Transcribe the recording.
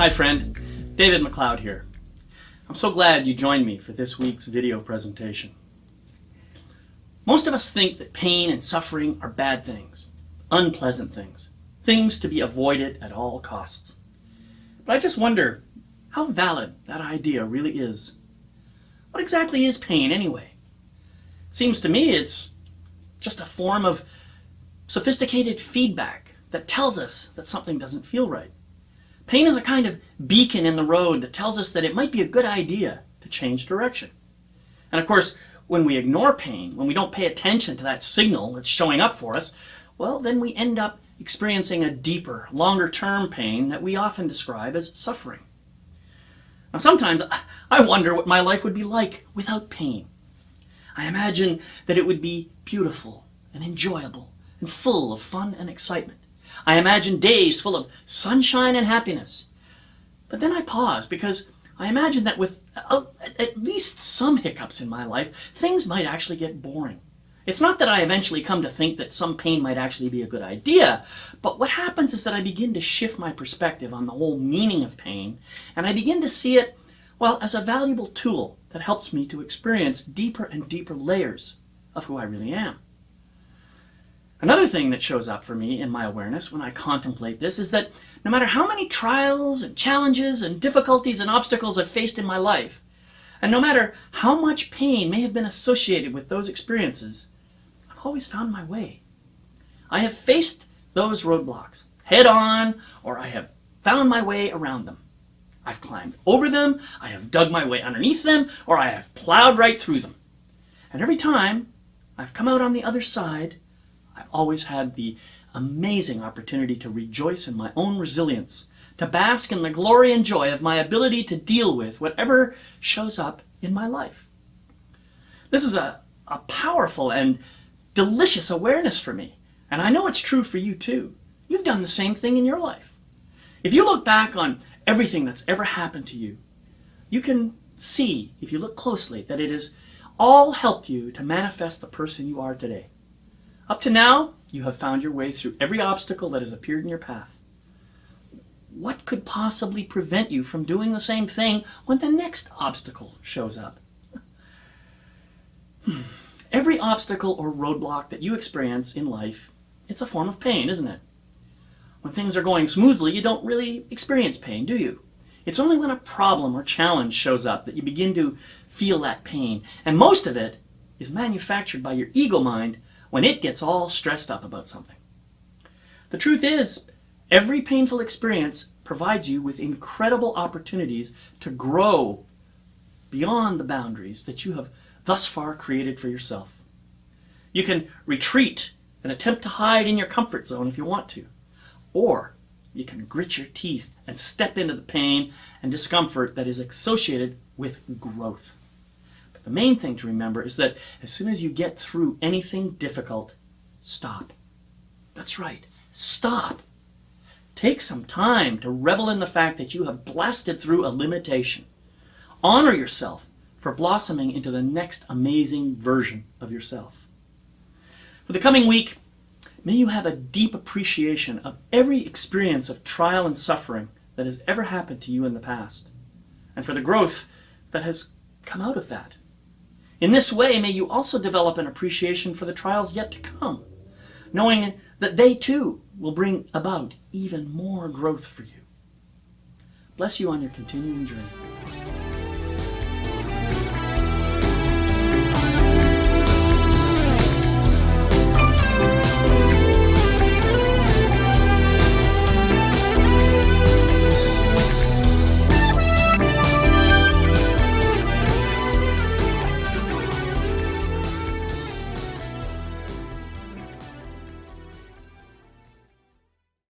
Hi friend, David McLeod here. I'm so glad you joined me for this week's video presentation. Most of us think that pain and suffering are bad things, unpleasant things, things to be avoided at all costs. But I just wonder how valid that idea really is. What exactly is pain anyway? It seems to me it's just a form of sophisticated feedback that tells us that something doesn't feel right. Pain is a kind of beacon in the road that tells us that it might be a good idea to change direction. And of course, when we ignore pain, when we don't pay attention to that signal that's showing up for us, well, then we end up experiencing a deeper, longer-term pain that we often describe as suffering. Now, sometimes I wonder what my life would be like without pain. I imagine that it would be beautiful and enjoyable and full of fun and excitement. I imagine days full of sunshine and happiness. But then I pause because I imagine that with at least some hiccups in my life, things might actually get boring. It's not that I eventually come to think that some pain might actually be a good idea, but what happens is that I begin to shift my perspective on the whole meaning of pain, and I begin to see it, well, as a valuable tool that helps me to experience deeper and deeper layers of who I really am. Another thing that shows up for me in my awareness when I contemplate this is that no matter how many trials and challenges and difficulties and obstacles I've faced in my life, and no matter how much pain may have been associated with those experiences, I've always found my way. I have faced those roadblocks head on, or I have found my way around them. I've climbed over them, I have dug my way underneath them, or I have plowed right through them. And every time I've come out on the other side, I've always had the amazing opportunity to rejoice in my own resilience, to bask in the glory and joy of my ability to deal with whatever shows up in my life. This is a powerful and delicious awareness for me, and I know it's true for you too. You've done the same thing in your life. If you look back on everything that's ever happened to you, you can see, if you look closely, that it has all helped you to manifest the person you are today. Up to now, you have found your way through every obstacle that has appeared in your path. What could possibly prevent you from doing the same thing when the next obstacle shows up? Every obstacle or roadblock that you experience in life, it's a form of pain, isn't it? When things are going smoothly, you don't really experience pain, do you? It's only when a problem or challenge shows up that you begin to feel that pain. And most of it is manufactured by your ego mind when it gets all stressed up about something. The truth is, every painful experience provides you with incredible opportunities to grow beyond the boundaries that you have thus far created for yourself. You can retreat and attempt to hide in your comfort zone if you want to, or you can grit your teeth and step into the pain and discomfort that is associated with growth. The main thing to remember is that as soon as you get through anything difficult, stop. That's right, stop. Take some time to revel in the fact that you have blasted through a limitation. Honor yourself for blossoming into the next amazing version of yourself. For the coming week, may you have a deep appreciation of every experience of trial and suffering that has ever happened to you in the past, and for the growth that has come out of that. In this way, may you also develop an appreciation for the trials yet to come, knowing that they too will bring about even more growth for you. Bless you on your continuing journey.